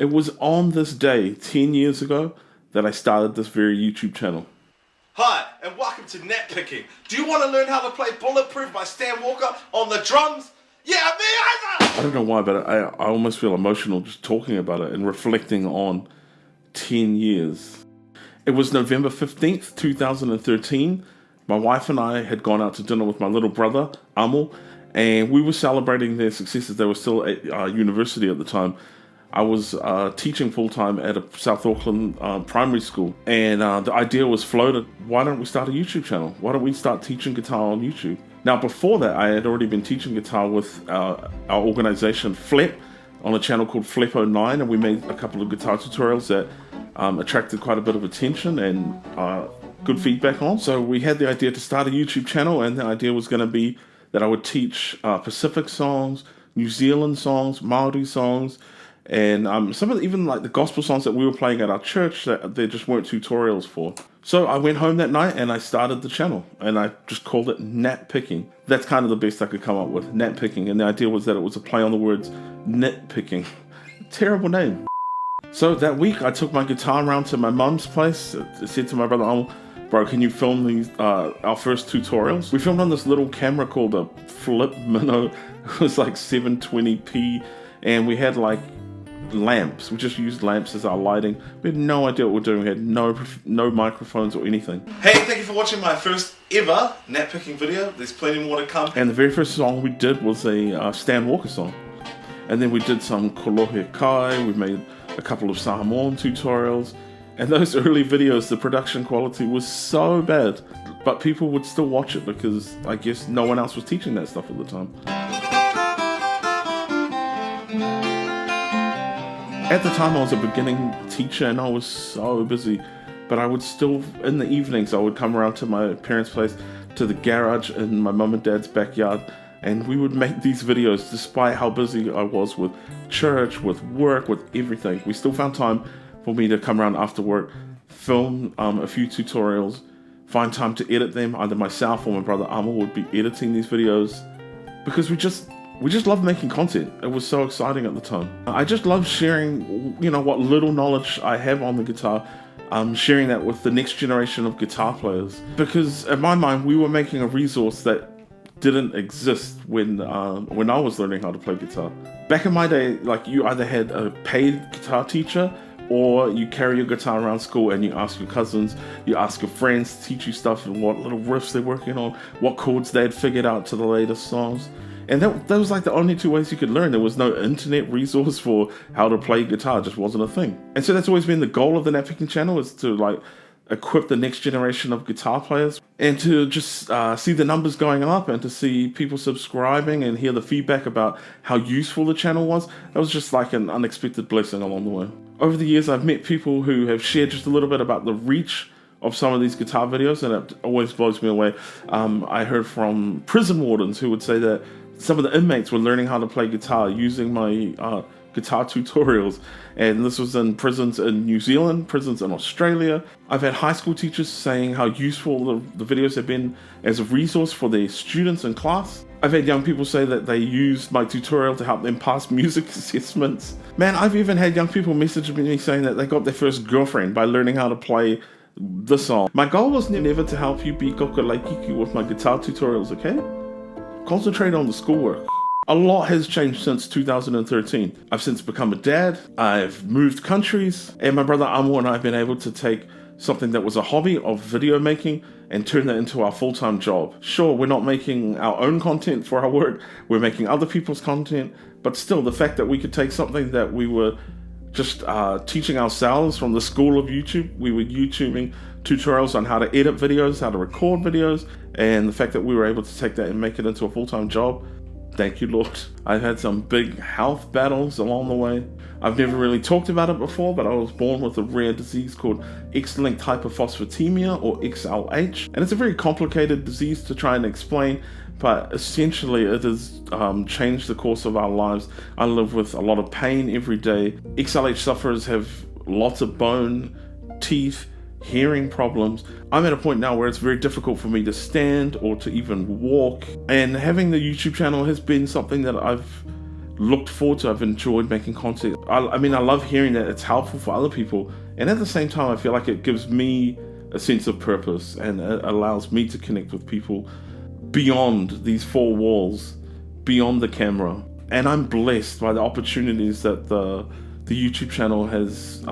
It was on this day, 10 years ago, that I started this very YouTube channel. Hi, and welcome to NatPicking. Do you want to learn how to play Bulletproof by Stan Walker on the drums? Yeah, me either! I don't know why, but I almost feel emotional just talking about it and reflecting on 10 years. It was November 15th, 2013. My wife and I had gone out to dinner with my little brother, Amel, and we were celebrating their successes. They were still at university at the time. I was teaching full-time at a South Auckland primary school, and the idea was floated, why don't we start a YouTube channel? Why don't we start teaching guitar on YouTube? Now, before that, I had already been teaching guitar with our organization, Flep, on a channel called Flep09, and we made a couple of guitar tutorials that attracted quite a bit of attention and good feedback on. So we had the idea to start a YouTube channel, and the idea was going to be that I would teach Pacific songs, New Zealand songs, Māori songs, and some of the, even like the gospel songs that we were playing at our church that there just weren't tutorials for. So I went home that night and I started the channel, and I just called it NatPicking. That's kind of the best I could come up with, NatPicking. And the idea was that it was a play on the words nitpicking. Terrible name. So that week I took my guitar around to my mum's place. I said to my brother, "Oh, bro, can you film these our first tutorials?" We filmed on this little camera called a Flip Minnow. It was like 720p, and we had like lamps. We just used lamps as our lighting. We had no idea what we were doing. We had no microphones or anything. Hey, thank you for watching my first ever NatPicking video. There's plenty more to come. And the very first song we did was a Stan Walker song. And then we did some Kolohe Kai. We made a couple of Samoan tutorials. And those early videos, the production quality was so bad, but people would still watch it because I guess no one else was teaching that stuff at the time. At the time I was a beginning teacher and I was so busy, but I would still, in the evenings, I would come around to my parents' place, to the garage in my mum and dad's backyard, and we would make these videos despite how busy I was with church, with work, with everything. We still found time for me to come around after work, film a few tutorials, find time to edit them. Either myself or my brother Amel would be editing these videos because we just love making content. It was so exciting at the time. I just love sharing, what little knowledge I have on the guitar, sharing that with the next generation of guitar players. Because in my mind, we were making a resource that didn't exist when I was learning how to play guitar. Back in my day, like, you either had a paid guitar teacher or you carry your guitar around school and you ask your cousins, you ask your friends to teach you stuff and what little riffs they're working on, what chords they had figured out to the latest songs. And that was like the only two ways you could learn. There was no internet resource for how to play guitar, it just wasn't a thing. And so that's always been the goal of the NatPicking channel, is to like equip the next generation of guitar players and to just see the numbers going up and to see people subscribing and hear the feedback about how useful the channel was. That was just like an unexpected blessing along the way. Over the years, I've met people who have shared just a little bit about the reach of some of these guitar videos, and it always blows me away. I heard from prison wardens who would say that some of the inmates were learning how to play guitar using my guitar tutorials, and this was in prisons in New Zealand, prisons in Australia. I've had high school teachers saying how useful the videos have been as a resource for their students in class. I've had young people say that they used my tutorial to help them pass music assessments. Man, I've even had young people message me saying that they got their first girlfriend by learning how to play the song. My goal was never to help you be kokolaikiku with my guitar tutorials, okay? Concentrate on the schoolwork. A lot has changed since 2013. I've since become a dad, I've moved countries, and my brother Amel and I have been able to take something that was a hobby of video making and turn that into our full-time job. Sure, we're not making our own content for our work, we're making other people's content, but still the fact that we could take something that we were just teaching ourselves from the school of YouTube, we were YouTubing tutorials on how to edit videos, how to record videos, and the fact that we were able to take that and make it into a full-time job, thank you, Lord. I've had some big health battles along the way. I've never really talked about it before, but I was born with a rare disease called X-linked hypophosphatemia, or XLH, and it's a very complicated disease to try and explain, but essentially it has changed the course of our lives. I live with a lot of pain every day. XLH sufferers have lots of bone, teeth, hearing problems. I'm at a point now where it's very difficult for me to stand or to even walk, and having the YouTube channel has been something that I've looked forward to. I've enjoyed making content. I mean, I love hearing that it's helpful for other people. And at the same time, I feel like it gives me a sense of purpose and it allows me to connect with people beyond these four walls, beyond the camera. And I'm blessed by the opportunities that the YouTube channel has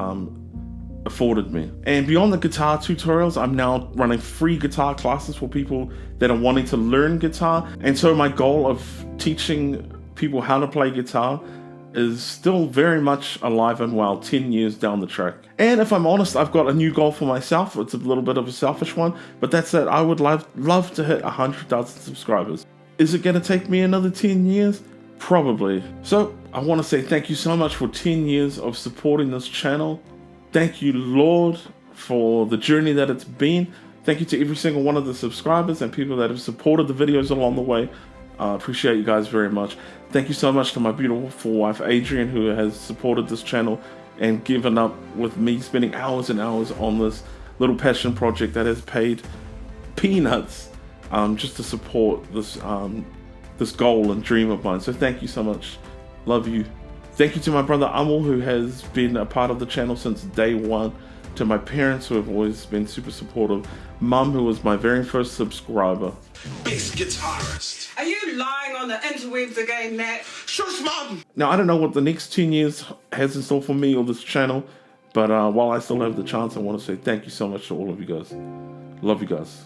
afforded me. And beyond the guitar tutorials, I'm now running free guitar classes for people that are wanting to learn guitar. And so my goal of teaching people how to play guitar is still very much alive and well 10 years down the track. And if I'm honest, I've got a new goal for myself. It's a little bit of a selfish one, but that's that I would love to hit 100,000 subscribers. Is it going to take me another 10 years? Probably. So I want to say thank you so much for 10 years of supporting this channel. Thank you, Lord, for the journey that it's been. Thank you to every single one of the subscribers and people that have supported the videos along the way. I appreciate you guys very much. Thank you so much to my beautiful wife, Adrienne, who has supported this channel and given up with me spending hours and hours on this little passion project that has paid peanuts just to support this this goal and dream of mine. So thank you so much. Love you. Thank you to my brother Amal, who has been a part of the channel since day one. To my parents, who have always been super supportive. Mum, who was my very first subscriber. Best guitarist. Are you lying on the interwebs again, Nat? Shush, Mum! Now, I don't know what the next 10 years has in store for me or this channel, but while I still have the chance, I want to say thank you so much to all of you guys. Love you guys.